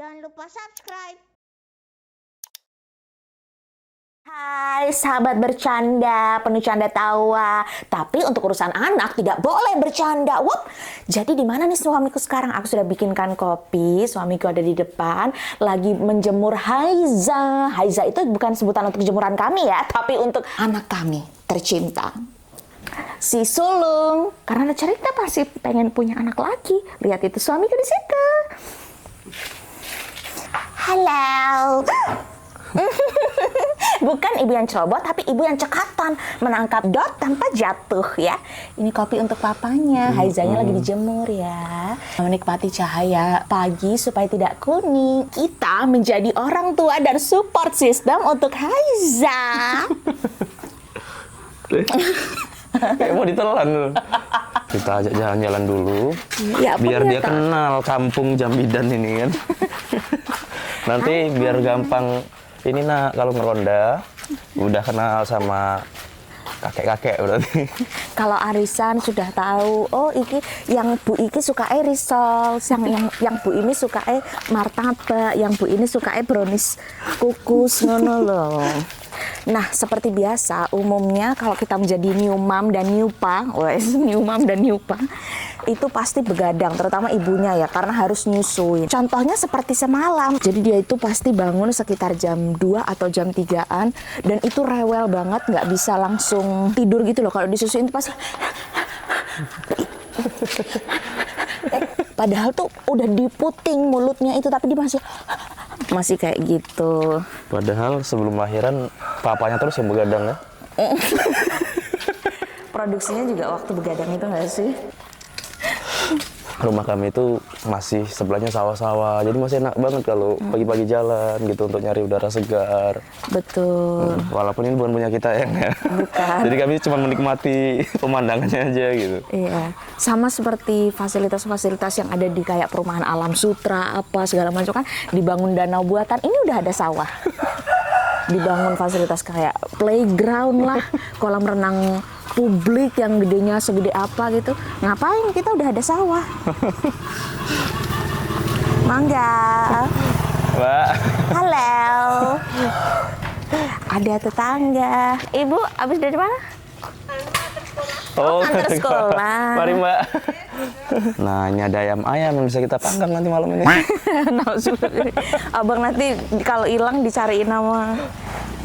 Jangan lupa subscribe. Hai sahabat bercanda, penuh canda tawa. Tapi untuk urusan anak tidak boleh bercanda. Wup. Jadi di mana nih suamiku sekarang? Aku sudah bikinkan kopi. Suamiku ada di depan, lagi menjemur Haiza. Haiza itu bukan sebutan untuk jemuran kami ya, tapi untuk anak kami tercinta, si sulung. Karena ada cerita pasti pengen punya anak lagi. Lihat itu suamiku di situ. Halo. Bukan ibu yang ceroboh, tapi ibu yang cekatan menangkap dot tanpa jatuh ya. Ini kopi untuk papanya. Haizanya lagi dijemur ya. Menikmati cahaya pagi supaya tidak kuning. Kita menjadi orang tua dan support system untuk Haiza. Kayak mau ditelan dulu. Kita ajak jalan-jalan dulu. Ya, biar dia ternyata kenal kampung Jambidan ini kan. Nanti biar gampang. Ini nak, kalau meronda udah kenal sama kakek-kakek berarti. kalau arisan sudah tahu, oh iki yang Bu Iki suka risol, yang Bu ini suka martabak, yang Bu ini suka brownies kukus ngono loh. Nah, seperti biasa, umumnya kalau kita menjadi new mom dan new pa, new mom dan new pa, itu pasti begadang, terutama ibunya ya, karena harus nyusuin. Contohnya seperti semalam, jadi dia itu pasti bangun sekitar jam 2 atau jam 3-an, dan itu rewel banget, nggak bisa langsung tidur gitu loh, kalau disusuin itu pasti... Padahal tuh udah diputing mulutnya itu, tapi dia masih kayak gitu. Padahal sebelum lahiran papanya terus yang begadang ya. Produksinya juga waktu begadang itu nggak sih? Rumah kami itu masih sebelahnya sawah-sawah, jadi masih enak banget kalau pagi-pagi jalan gitu untuk nyari udara segar. Betul. Walaupun ini bukan punya kita ya. Bukan. Jadi kami cuma menikmati pemandangannya aja gitu. Iya, sama seperti fasilitas-fasilitas yang ada di kayak perumahan Alam Sutra apa segala macam kan, dibangun danau buatan. Ini udah ada sawah. Dibangun fasilitas kayak playground lah, kolam renang publik yang gedenya segede apa gitu. Ngapain, kita udah ada sawah. Mangga. Mbak. Halo. Ada tetangga. Ibu habis dari mana? Antar sekolah. Mari Mbak. Nah, ini ada ayam-ayam yang bisa kita panggang nanti malam ini. Abang nanti kalau hilang dicariin sama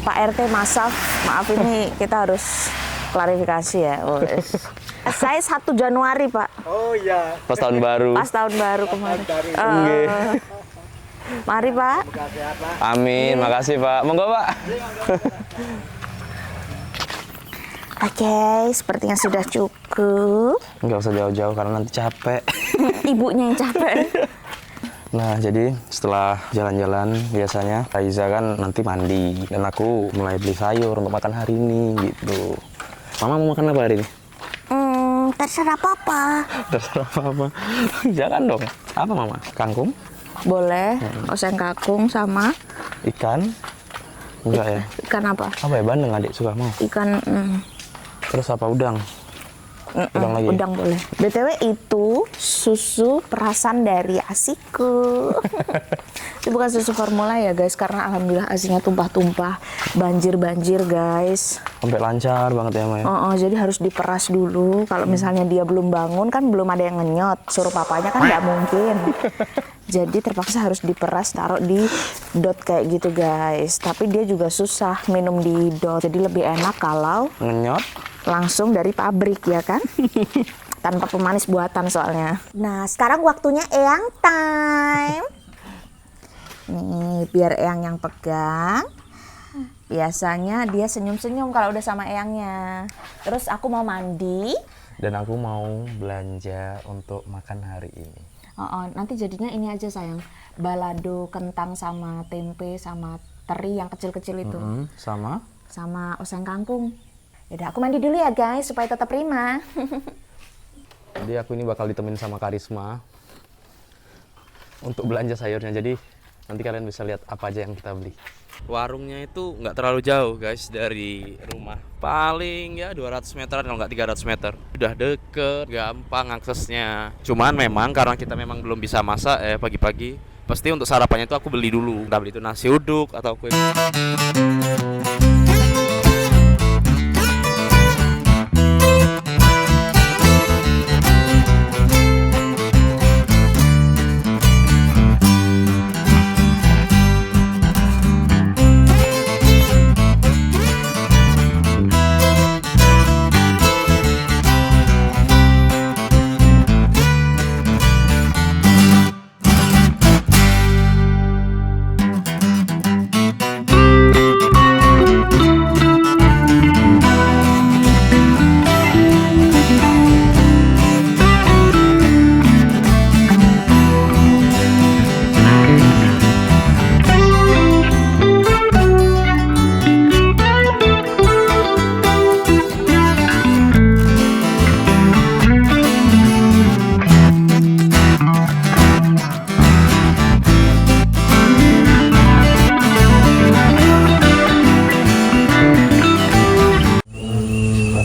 Pak RT masak. Maaf ini kita harus klarifikasi ya. Saya 1 Januari Pak. Oh iya. Pas tahun baru. Pas tahun baru kemarin. Nggih. Mari Pak. Amin, makasih Pak. Monggo Pak. Oke, sepertinya sudah cukup. Nggak usah jauh-jauh karena nanti capek. Ibunya yang capek. Nah, jadi setelah jalan-jalan biasanya Haiza kan nanti mandi dan aku mulai beli sayur untuk makan hari ini gitu. Mama mau makan apa hari ini? Terserah Papa. Terserah apa? Jangan dong. Apa Mama? Kangkung? Boleh, oseng kakung sama Ikan? Enggak ya? ikan apa? Apa ya? Bandeng adik suka mau? Ikan Terus apa? Udang? Udang lagi? udang boleh. BTW itu susu perasan dari asiku. Itu bukan susu formula ya guys, karena alhamdulillah asinya tumpah-tumpah, banjir-banjir guys. Sampai lancar banget ya Maya? Jadi harus diperas dulu. Kalau misalnya dia belum bangun kan belum ada yang ngenyot, suruh papanya kan nggak mungkin. Jadi terpaksa harus diperas, taruh di dot kayak gitu guys. Tapi dia juga susah minum di dot, jadi lebih enak kalau Ngenyot? langsung dari pabrik ya kan. Tanpa pemanis buatan soalnya. Nah sekarang waktunya Eyang time. Nih biar Eyang yang pegang. Biasanya dia senyum-senyum kalau udah sama Eyangnya. Terus aku mau mandi. Dan aku mau belanja untuk makan hari ini. Nanti jadinya ini aja sayang, balado kentang sama tempe sama teri yang kecil-kecil itu. Sama? Sama oseng kangkung. Yaudah aku mandi dulu ya guys supaya tetap prima. Jadi aku ini bakal ditemenin sama Karisma untuk belanja sayurnya. Jadi nanti kalian bisa lihat apa aja yang kita beli. Warungnya itu nggak terlalu jauh guys dari rumah. Paling ya 200 meteran kalau nggak 300 meter. Udah deket, gampang aksesnya. Cuman memang karena kita memang belum bisa masak pagi-pagi pasti untuk sarapannya itu aku beli dulu. Entah beli itu nasi uduk atau kue.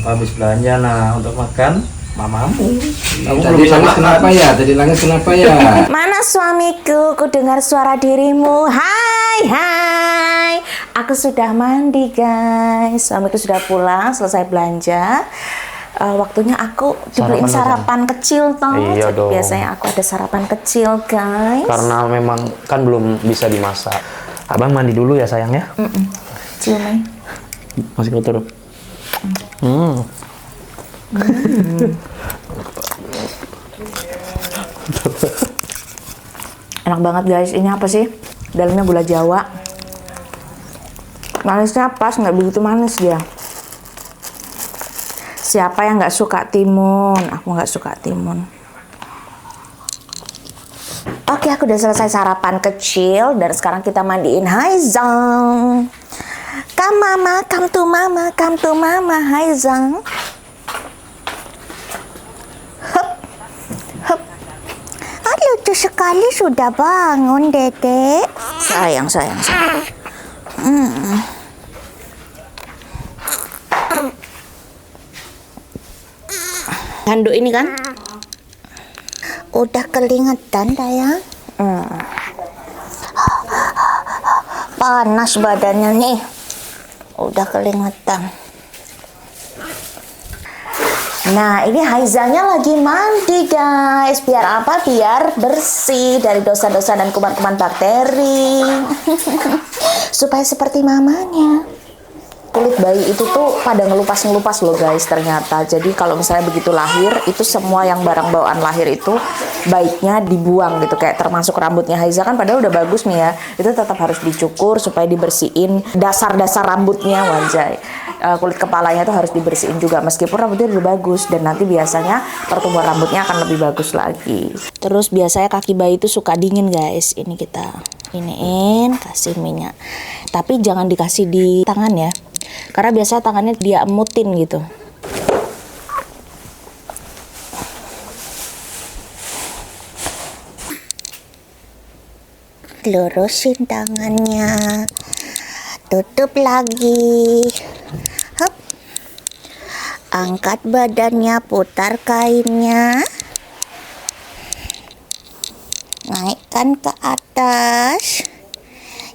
Habis belanja, nah untuk makan mamamu. Kamu Tadi nangis kenapa ya? Tadi nangis kenapa ya? Mana suamiku? Ku dengar suara dirimu. Hai, hai. Aku sudah mandi, guys. Suamiku sudah pulang, selesai belanja. Waktunya aku dibeliin sarapan kecil toh. Iya Jadi dong. biasanya aku ada sarapan kecil, guys. Karena memang kan belum bisa dimasak. Abang mandi dulu ya sayang ya. Cium aja. Masih kotor. Enak banget, guys. Ini apa sih? Dalamnya gula Jawa. Manisnya pas, nggak begitu manis dia. Siapa yang nggak suka timun? Aku nggak suka timun. Oke, aku udah selesai sarapan kecil dan sekarang kita mandiin Haizang. Come mama, come to mama, come to mama, Haizang. Hup, hup. Ah, lucu sekali sudah bangun, Dedek. Sayang, sayang, sayang. Handuk ini kan? Udah keringetan, Dayang. Panas badannya nih. Udah keringetan. Nah, ini Haizanya lagi mandi, guys. Biar apa? Biar bersih dari dosa-dosa dan kuman-kuman bakteri. Supaya seperti mamanya. Kulit bayi itu tuh pada ngelupas-ngelupas loh, guys, ternyata. Jadi kalau misalnya begitu lahir, itu semua yang barang bawaan lahir itu baiknya dibuang gitu. Kayak termasuk rambutnya Haiza kan padahal udah bagus nih ya. Itu tetap harus dicukur supaya dibersihin dasar-dasar rambutnya, wanjay. Kulit kepalanya tuh harus dibersihin juga meskipun rambutnya udah bagus. Dan nanti biasanya pertumbuhan rambutnya akan lebih bagus lagi. Terus biasanya kaki bayi itu suka dingin, guys. Ini kita iniin, kasih minyak. Tapi jangan dikasih di tangan ya. Karena biasanya tangannya dia emutin gitu. Lurusin tangannya. Tutup lagi. Hup. Angkat badannya, putar kainnya. Naikkan ke atas.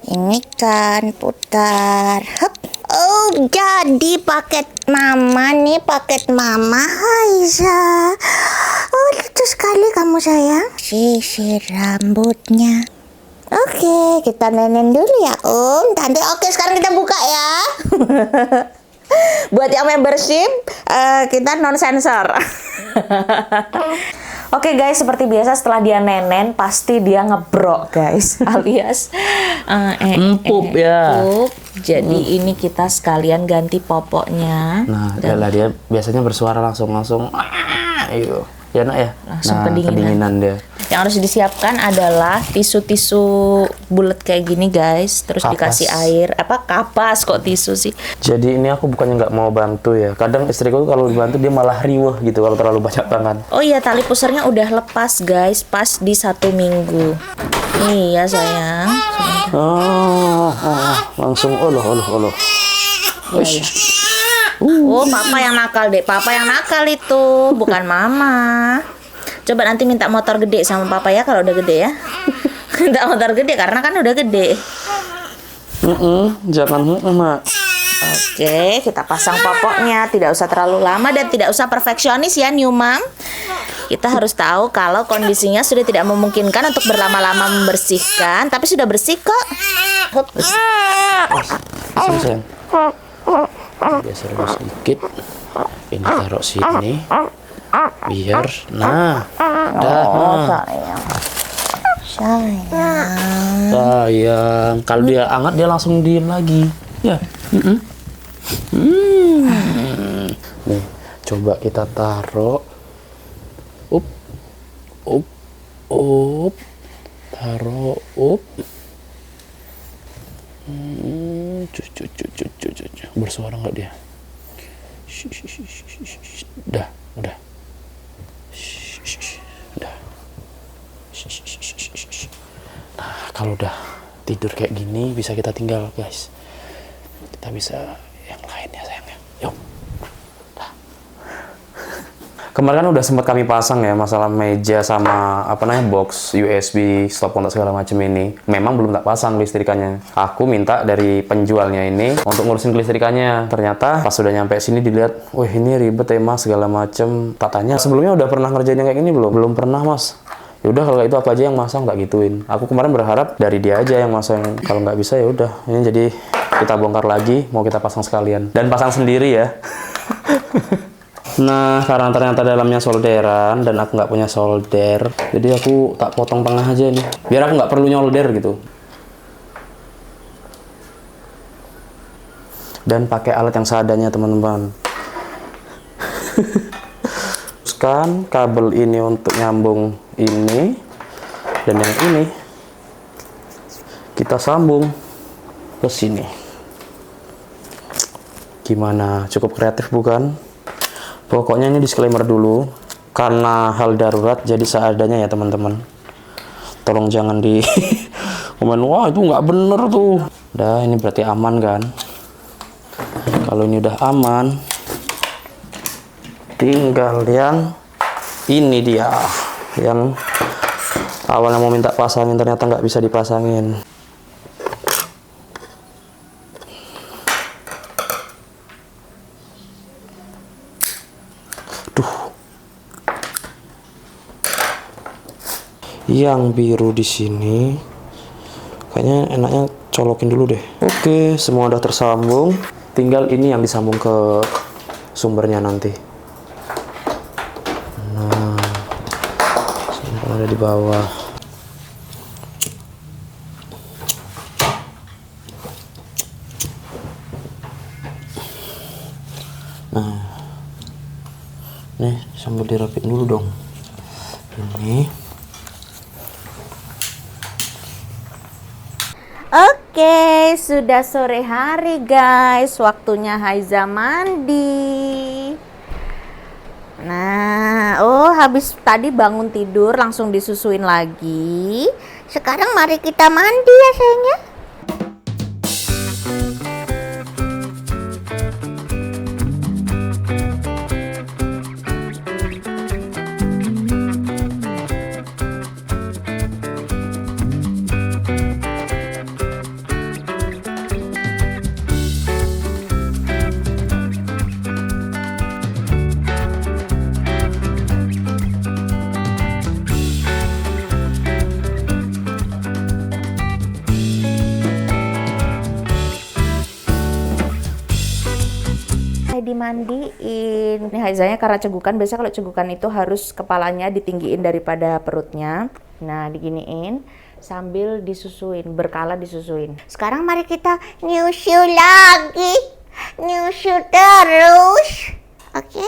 Ini kan putar. Hup. Oh, jadi paket mama nih, paket mama Haiza. Oh, lucu sekali kamu sayang. Sisir rambutnya. Oke, kita nenen dulu ya Om. Tante, oke sekarang kita buka ya. Buat yang membership, kita non sensor. Oke guys, seperti biasa setelah dia nenen pasti dia ngebrok guys, alias Empuk ya. empuk. Jadi ini kita sekalian ganti popoknya. Nah, dia biasanya bersuara langsung gitu. Ya nak ya. Langsung nah, kedinginan. dia. Yang harus disiapkan adalah tisu-tisu bulat kayak gini guys. Terus Kapas. dikasih air. Apa kapas kok tisu sih? Jadi ini aku bukannya nggak mau bantu ya. Kadang istriku tuh kalau dibantu dia malah riweh gitu kalau terlalu banyak tangan. Oh iya, tali pusarnya udah lepas guys. Pas di 1 minggu. Iya sayang. Langsung oloh. Iya. Oh, papa yang nakal dek. Papa yang nakal itu, bukan mama. Coba nanti minta motor gede sama papa ya kalau udah gede ya. Minta motor gede karena kan udah gede. Jangan Mak. Oke, kita pasang popoknya. Tidak usah terlalu lama dan tidak usah perfeksionis ya, new mom. Kita harus tahu kalau kondisinya sudah tidak memungkinkan untuk berlama-lama membersihkan, tapi sudah bersih kok. Sini sayang. Geser dulu sedikit. Ini taruh sini. Biar, nah, dah. Sayang, kalau dia hangat dia langsung diem lagi. Ya. Nih, coba kita taruh. Taruh, bersuara nggak dia? Udah. Udah. Nah, kalau udah tidur kayak gini bisa kita tinggal, guys. Kita bisa yang lain ya sayangnya. Yuk. Kemarin kan udah sempat kami pasang ya masalah meja sama box USB stop kontak segala macam ini. Memang belum tak pasang listrikannya. Aku minta dari penjualnya ini untuk ngurusin listrikannya. Ternyata pas sudah nyampe sini dilihat, wah ini ribet ya mas segala macam. Tak tanya sebelumnya udah pernah ngerjain yang kayak gini belum? Belum pernah mas. Ya udah kalau itu apa aja yang masang tak gituin. Aku kemarin berharap dari dia aja yang masang. Kalau nggak bisa ya udah. Ini jadi kita bongkar lagi, mau kita pasang sekalian dan pasang sendiri ya. Nah, karena ternyata dalamnya solderan dan aku nggak punya solder, jadi aku tak potong tengah aja nih, biar aku nggak perlu nyolder gitu. Dan pakai alat yang seadanya teman-teman. Teruskan kabel ini untuk nyambung ini dan yang ini kita sambung ke sini. Gimana? Cukup kreatif bukan? Pokoknya ini disclaimer dulu, karena hal darurat jadi seadanya ya teman-teman. Tolong jangan di komen, wah itu nggak bener tuh. Udah, ini berarti aman kan? Kalau ini udah aman, tinggal yang ini dia, yang awalnya mau minta pasangin ternyata nggak bisa dipasangin. Yang biru di sini kayaknya enaknya colokin dulu deh. Oke, semua udah tersambung, tinggal ini yang disambung ke sumbernya nanti. Nah, sumber ada di bawah. Nah, nih sambil dirapin dulu dong. Ini. Oke, sudah sore hari guys, waktunya Haiza mandi. Nah, habis tadi bangun tidur langsung disusuin lagi. Sekarang mari kita mandi ya sayangnya. Dimandiin. Ini Haizanya karena cegukan, biasanya kalau cegukan itu harus kepalanya ditinggiin daripada perutnya. Nah, diginiin sambil disusuin, berkala disusuin. Sekarang mari kita nyusu lagi. Nyusu terus. Oke,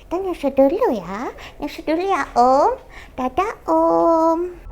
kita nyusu dulu ya. Nyusu dulu ya Om. Dadah Om.